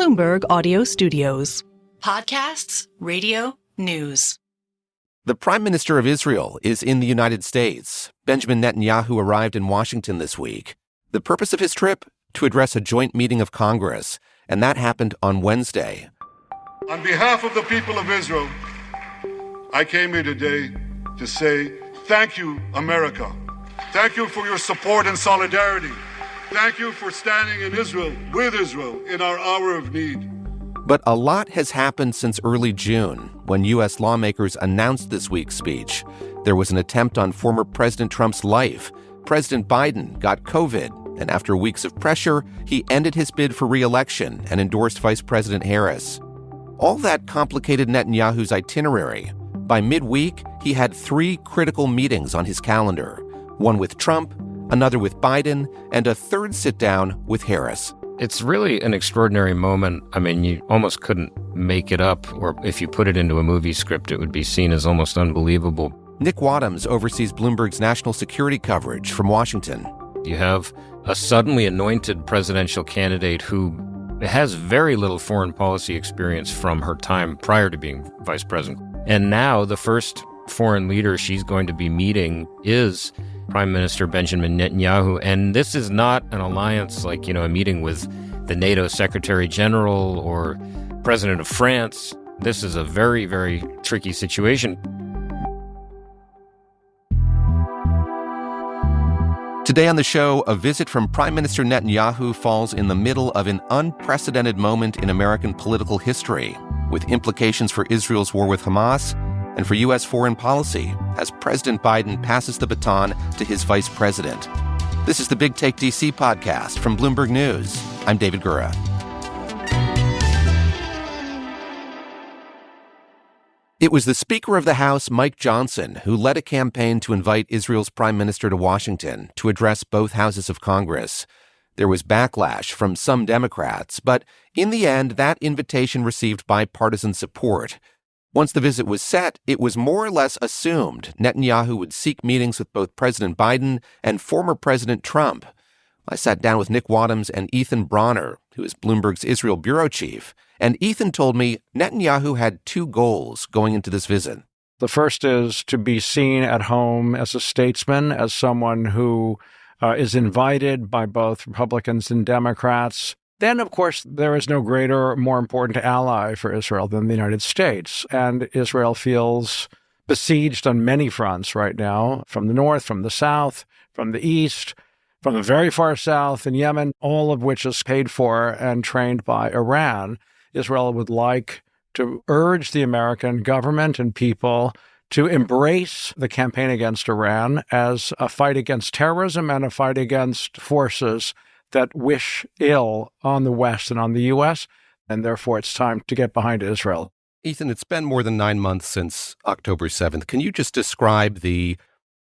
Bloomberg Audio Studios. Podcasts, radio, news. The Prime Minister of Israel is in the United States. Benjamin Netanyahu arrived in Washington this week. The purpose of his trip? To address a joint meeting of Congress, and that happened on Wednesday. On behalf of the people of Israel, I came here today to say thank you, America. Thank you for your support and solidarity. Thank you for standing in Israel, with Israel, in our hour of need. But a lot has happened since early June, when U.S. lawmakers announced this week's speech. There was an attempt on former President Trump's life. President Biden got COVID, and after weeks of pressure, he ended his bid for re-election and endorsed Vice President Harris. All that complicated Netanyahu's itinerary. By midweek, he had 3 critical meetings on his calendar, one with Trump, another with Biden, and a third sit-down with Harris. It's really an extraordinary moment. I mean, you almost couldn't make it up, or if you put it into a movie script, it would be seen as almost unbelievable. Nick Wadhams oversees Bloomberg's national security coverage from Washington. You have a suddenly anointed presidential candidate who has very little foreign policy experience from her time prior to being vice president. And now the first foreign leader she's going to be meeting is Prime Minister Benjamin Netanyahu. And this is not an alliance like, a meeting with the NATO Secretary General or President of France. This is a very, very tricky situation. Today on the show, a visit from Prime Minister Netanyahu falls in the middle of an unprecedented moment in American political history, with implications for Israel's war with Hamas and for U.S. foreign policy as President Biden passes the baton to his vice president. This is the Big Take DC podcast from Bloomberg News. I'm David Gura. It was the Speaker of the House, Mike Johnson, who led a campaign to invite Israel's prime minister to Washington to address both houses of Congress. There was backlash from some Democrats, but in the end, that invitation received bipartisan support. Once the visit was set, it was more or less assumed Netanyahu would seek meetings with both President Biden and former President Trump. I sat down with Nick Wadhams and Ethan Bronner, who is Bloomberg's Israel bureau chief, and Ethan told me Netanyahu had 2 goals going into this visit. The first is to be seen at home as a statesman, as someone who is invited by both Republicans and Democrats. Then, of course, there is no greater, more important ally for Israel than the United States. And Israel feels besieged on many fronts right now, from the north, from the south, from the east, from the very far south in Yemen, all of which is paid for and trained by Iran. Israel would like to urge the American government and people to embrace the campaign against Iran as a fight against terrorism and a fight against forces that wish ill on the West and on the U.S., and therefore it's time to get behind Israel. Ethan, it's been more than 9 months since October 7th. Can you just describe the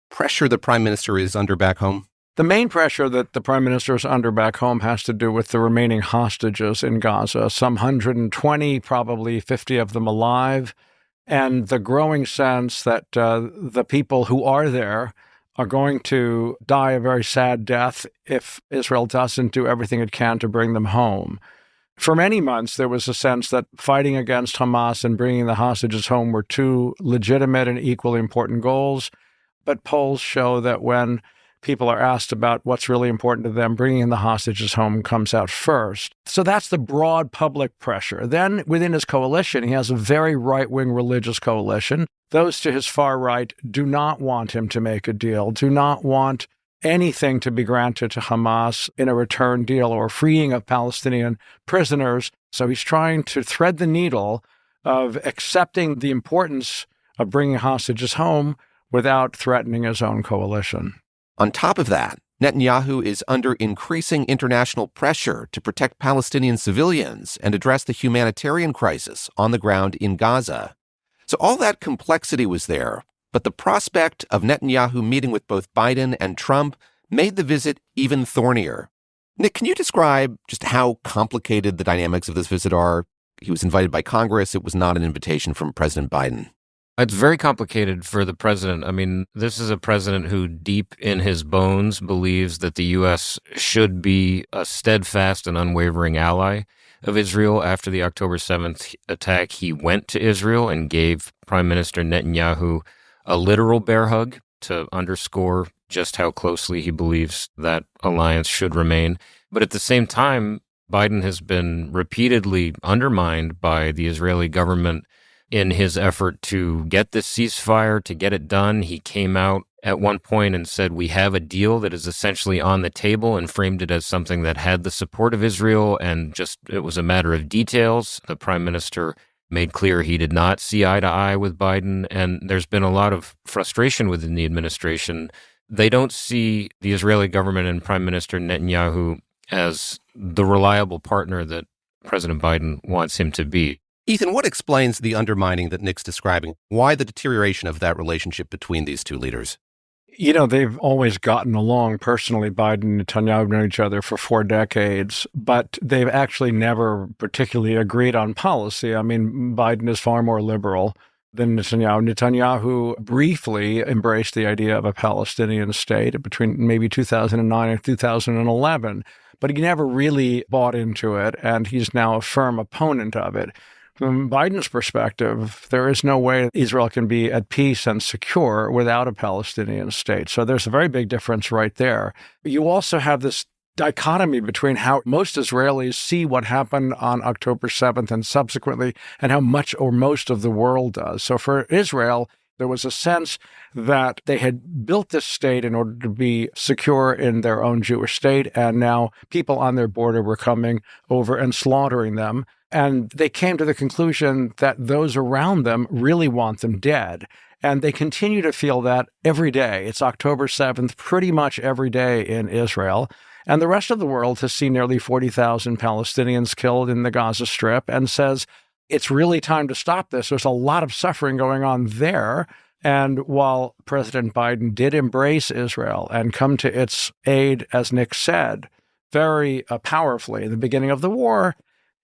pressure the Prime Minister is under back home? The main pressure that the Prime Minister is under back home has to do with the remaining hostages in Gaza, some 120, probably 50 of them alive, and the growing sense that the people who are there are going to die a very sad death if Israel doesn't do everything it can to bring them home. For many months, there was a sense that fighting against Hamas and bringing the hostages home were 2 legitimate and equally important goals. But polls show that when people are asked about what's really important to them, bringing the hostages home comes out first. So that's the broad public pressure. Then within his coalition, he has a very right-wing religious coalition. Those to his far right do not want him to make a deal, do not want anything to be granted to Hamas in a return deal or freeing of Palestinian prisoners. So he's trying to thread the needle of accepting the importance of bringing hostages home without threatening his own coalition. On top of that, Netanyahu is under increasing international pressure to protect Palestinian civilians and address the humanitarian crisis on the ground in Gaza. So all that complexity was there, but the prospect of Netanyahu meeting with both Biden and Trump made the visit even thornier. Nick, can you describe just how complicated the dynamics of this visit are? He was invited by Congress. It was not an invitation from President Biden. It's very complicated for the president. I mean, this is a president who deep in his bones believes that the U.S. should be a steadfast and unwavering ally of Israel. After the October 7th attack, he went to Israel and gave Prime Minister Netanyahu a literal bear hug to underscore just how closely he believes that alliance should remain. But at the same time, Biden has been repeatedly undermined by the Israeli government in his effort to get this ceasefire, to get it done. He came out at one point and said, we have a deal that is essentially on the table, and framed it as something that had the support of Israel, and just it was a matter of details. The prime minister made clear he did not see eye to eye with Biden, and there's been a lot of frustration within the administration. They don't see the Israeli government and Prime Minister Netanyahu as the reliable partner that President Biden wants him to be. Ethan, what explains the undermining that Nick's describing? Why the deterioration of that relationship between these two leaders? You know, they've always gotten along personally. Biden and Netanyahu have known each other for 4 decades, but they've actually never particularly agreed on policy. I mean, Biden is far more liberal than Netanyahu. Netanyahu briefly embraced the idea of a Palestinian state between maybe 2009 and 2011, but he never really bought into it, and he's now a firm opponent of it. From Biden's perspective, there is no way Israel can be at peace and secure without a Palestinian state. So there's a very big difference right there. You also have this dichotomy between how most Israelis see what happened on October 7th and subsequently, and how much or most of the world does. So for Israel, there was a sense that they had built this state in order to be secure in their own Jewish state, and now people on their border were coming over and slaughtering them. And they came to the conclusion that those around them really want them dead. And they continue to feel that every day. It's October 7th, pretty much every day in Israel. And the rest of the world has seen nearly 40,000 Palestinians killed in the Gaza Strip and says, it's really time to stop this. There's a lot of suffering going on there. And while President Biden did embrace Israel and come to its aid, as Nick said, very powerfully in the beginning of the war,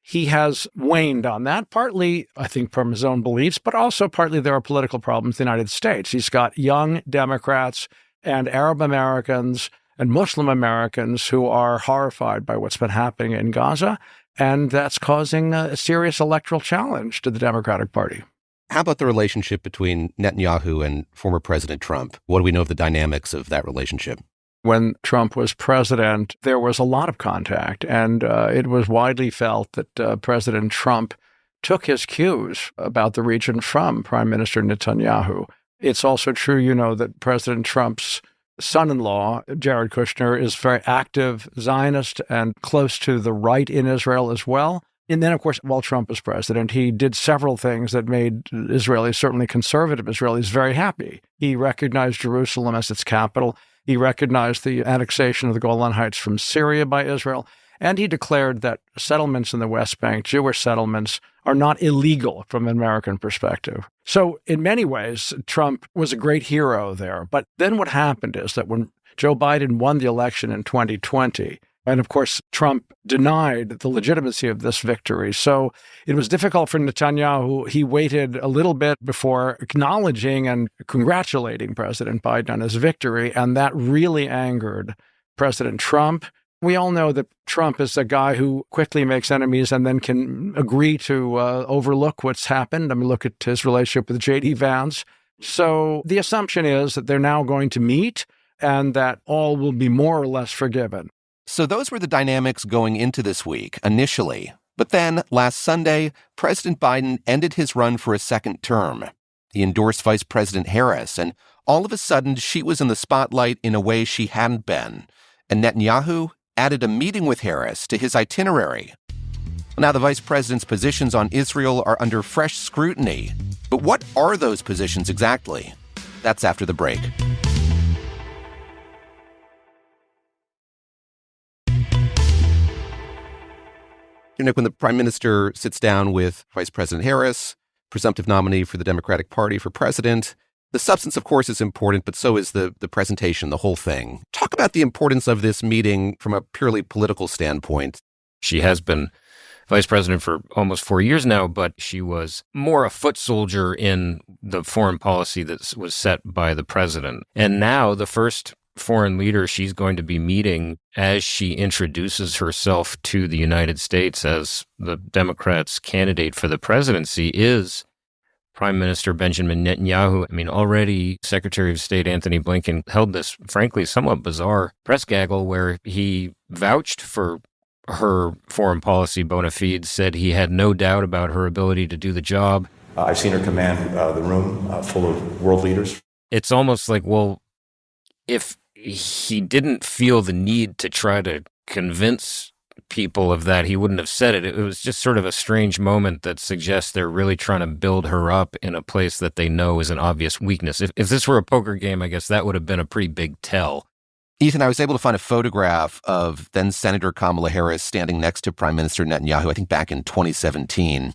he has waned on that, partly, I think, from his own beliefs, but also partly there are political problems in the United States. He's got young Democrats and Arab Americans and Muslim Americans who are horrified by what's been happening in Gaza, and that's causing a serious electoral challenge to the Democratic Party. How about the relationship between Netanyahu and former President Trump? What do we know of the dynamics of that relationship? When Trump was president, there was a lot of contact, and it was widely felt that President Trump took his cues about the region from Prime Minister Netanyahu. It's also true, you know, that President Trump's son-in-law, Jared Kushner, is very active Zionist and close to the right in Israel as well. And then, of course, while Trump was president, he did several things that made Israelis, certainly conservative Israelis, very happy. He recognized Jerusalem as its capital. He recognized the annexation of the Golan Heights from Syria by Israel, and he declared that settlements in the West Bank, Jewish settlements, are not illegal from an American perspective. So in many ways, Trump was a great hero there. But then what happened is that when Joe Biden won the election in 2020, and of course, Trump denied the legitimacy of this victory. So it was difficult for Netanyahu. He waited a little bit before acknowledging and congratulating President Biden on his victory, and that really angered President Trump. We all know that Trump is a guy who quickly makes enemies and then can agree to overlook what's happened. I mean, look at his relationship with J.D. Vance. So the assumption is that they're now going to meet and that all will be more or less forgiven. So those were the dynamics going into this week initially. But then, last Sunday, President Biden ended his run for a second term. He endorsed Vice President Harris, and all of a sudden, she was in the spotlight in a way she hadn't been. And Netanyahu added a meeting with Harris to his itinerary. Now, the vice president's positions on Israel are under fresh scrutiny. But what are those positions exactly? That's after the break. Nick, when the prime minister sits down with Vice President Harris, presumptive nominee for the Democratic Party for president, the substance, of course, is important, but so is the presentation, the whole thing. Talk about the importance of this meeting from a purely political standpoint. She has been vice president for almost 4 years now, but she was more a foot soldier in the foreign policy that was set by the president. And now the first foreign leader she's going to be meeting as she introduces herself to the United States as the Democrats' candidate for the presidency is Prime Minister Benjamin Netanyahu. I mean, already Secretary of State Antony Blinken held this, frankly, somewhat bizarre press gaggle where he vouched for her foreign policy bona fides, said he had no doubt about her ability to do the job. I've seen her command the room full of world leaders. It's almost like, well, if he didn't feel the need to try to convince people of that, he wouldn't have said it. It was just sort of a strange moment that suggests they're really trying to build her up in a place that they know is an obvious weakness. If this were a poker game, I guess that would have been a pretty big tell. Ethan, I was able to find a photograph of then Senator Kamala Harris standing next to Prime Minister Netanyahu, I think back in 2017.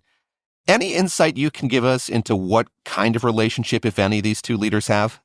Any insight you can give us into what kind of relationship, if any, these two leaders have?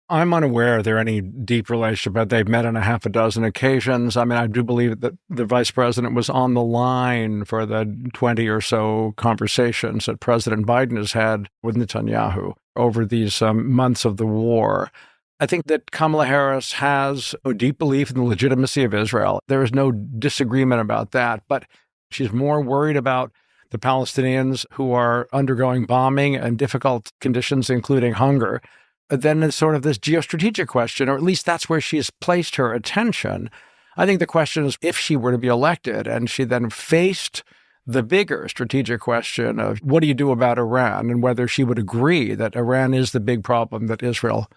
I'm unaware there any deep relationship, but they've met on a half a dozen occasions. I mean, I do believe that the vice president was on the line for the 20 or so conversations that President Biden has had with Netanyahu over these months of the war. I think that Kamala Harris has a deep belief in the legitimacy of Israel. There is no disagreement about that, but she's more worried about the Palestinians who are undergoing bombing and difficult conditions, including hunger. Then it's sort of this geostrategic question, or at least that's where she's placed her attention. I think the question is, if she were to be elected and she then faced the bigger strategic question of what do you do about Iran, and whether she would agree that Iran is the big problem that Israel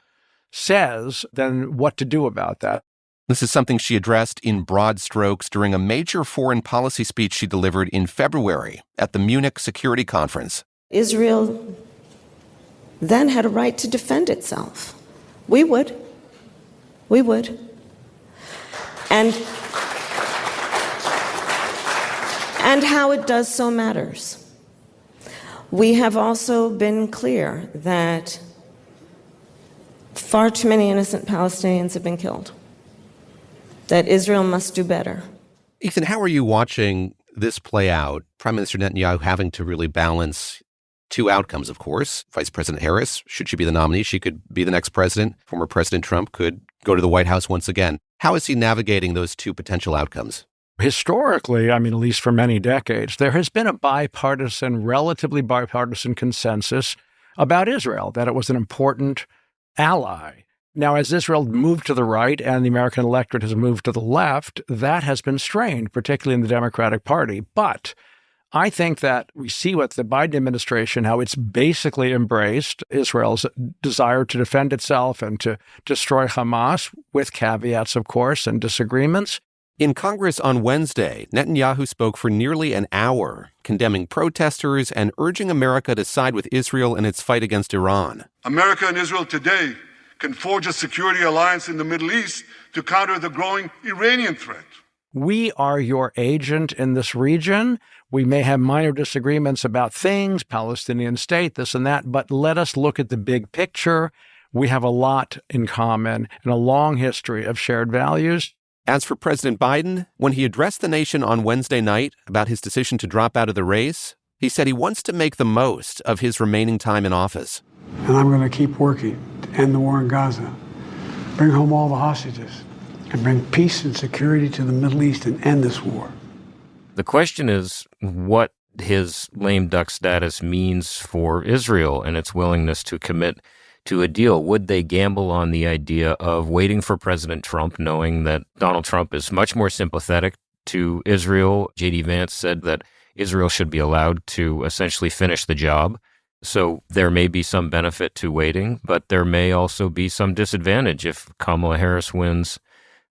says, then what to do about that. This is something she addressed in broad strokes during a major foreign policy speech she delivered in February at the Munich Security Conference. Israel then had a right to defend itself. We would. We would. And how it does so matters. We have also been clear that far too many innocent Palestinians have been killed, that Israel must do better. Ethan, how are you watching this play out? Prime Minister Netanyahu having to really balance two outcomes, of course. Vice President Harris, should she be the nominee, she could be the next president. Former President Trump could go to the White House once again. How is he navigating those two potential outcomes? Historically, I mean, at least for many decades, there has been a relatively bipartisan consensus about Israel, that it was an important ally. Now, as Israel moved to the right and the American electorate has moved to the left, that has been strained, particularly in the Democratic Party. But I think that we see with the Biden administration how it's basically embraced Israel's desire to defend itself and to destroy Hamas, with caveats, of course, and disagreements. In Congress on Wednesday, Netanyahu spoke for nearly an hour, condemning protesters and urging America to side with Israel in its fight against Iran. America and Israel today can forge a security alliance in the Middle East to counter the growing Iranian threat. We are your agent in this region. We may have minor disagreements about things, Palestinian state, this and that, but let us look at the big picture. We have a lot in common and a long history of shared values. As for President Biden, when he addressed the nation on Wednesday night about his decision to drop out of the race, he said he wants to make the most of his remaining time in office. And I'm going to keep working to end the war in Gaza, bring home all the hostages, and bring peace and security to the Middle East and end this war. The question is what his lame duck status means for Israel and its willingness to commit to a deal. Would they gamble on the idea of waiting for President Trump, knowing that Donald Trump is much more sympathetic to Israel? J.D. Vance said that Israel should be allowed to essentially finish the job. So there may be some benefit to waiting, but there may also be some disadvantage if Kamala Harris wins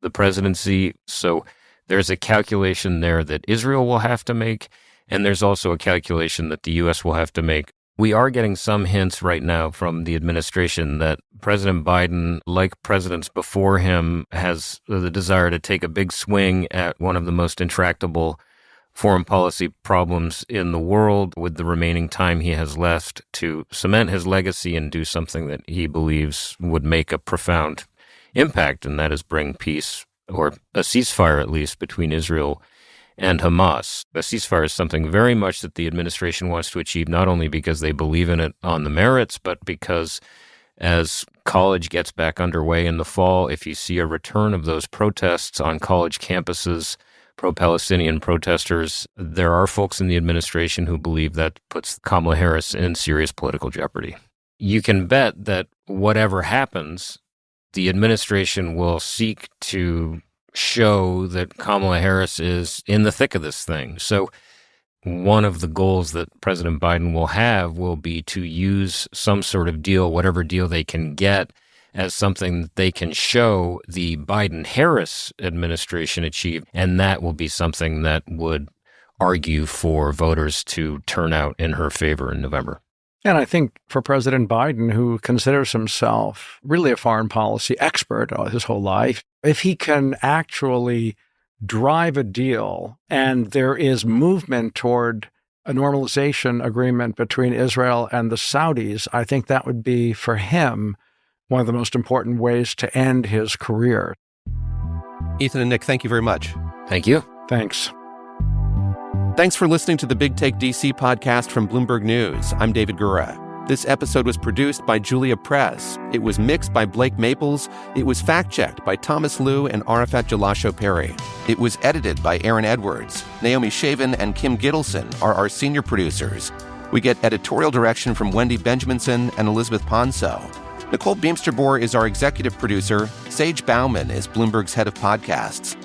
the presidency. So there's a calculation there that Israel will have to make, and there's also a calculation that the U.S. will have to make. We are getting some hints right now from the administration that President Biden, like presidents before him, has the desire to take a big swing at one of the most intractable foreign policy problems in the world with the remaining time he has left to cement his legacy and do something that he believes would make a profound impact, and that is bring peace, or a ceasefire at least, between Israel and Hamas. A ceasefire is something very much that the administration wants to achieve, not only because they believe in it on the merits, but because as college gets back underway in the fall, if you see a return of those protests on college campuses, pro-Palestinian protesters, there are folks in the administration who believe that puts Kamala Harris in serious political jeopardy. You can bet that whatever happens, the administration will seek to show that Kamala Harris is in the thick of this thing. So one of the goals that President Biden will have will be to use some sort of deal, whatever deal they can get, as something that they can show the Biden-Harris administration achieved, and that will be something that would argue for voters to turn out in her favor in November. And I think for President Biden, who considers himself really a foreign policy expert his whole life, if he can actually drive a deal and there is movement toward a normalization agreement between Israel and the Saudis, I think that would be, for him, one of the most important ways to end his career. Ethan and Nick, thank you very much. Thank you. Thanks. Thanks for listening to the Big Take DC podcast from Bloomberg News. I'm David Gura. This episode was produced by Julia Press. It was mixed by Blake Maples. It was fact-checked by Thomas Liu and Arafat Jalasho Perry. It was edited by Aaron Edwards. Naomi Shaven and Kim Gittleson are our senior producers. We get editorial direction from Wendy Benjaminson and Elizabeth Ponso. Nicole Beamsterboer is our executive producer. Sage Bauman is Bloomberg's head of podcasts.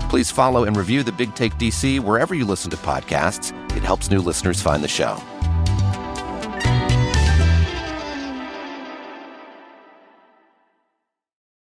Please follow and review the Big Take DC wherever you listen to podcasts. It helps new listeners find the show.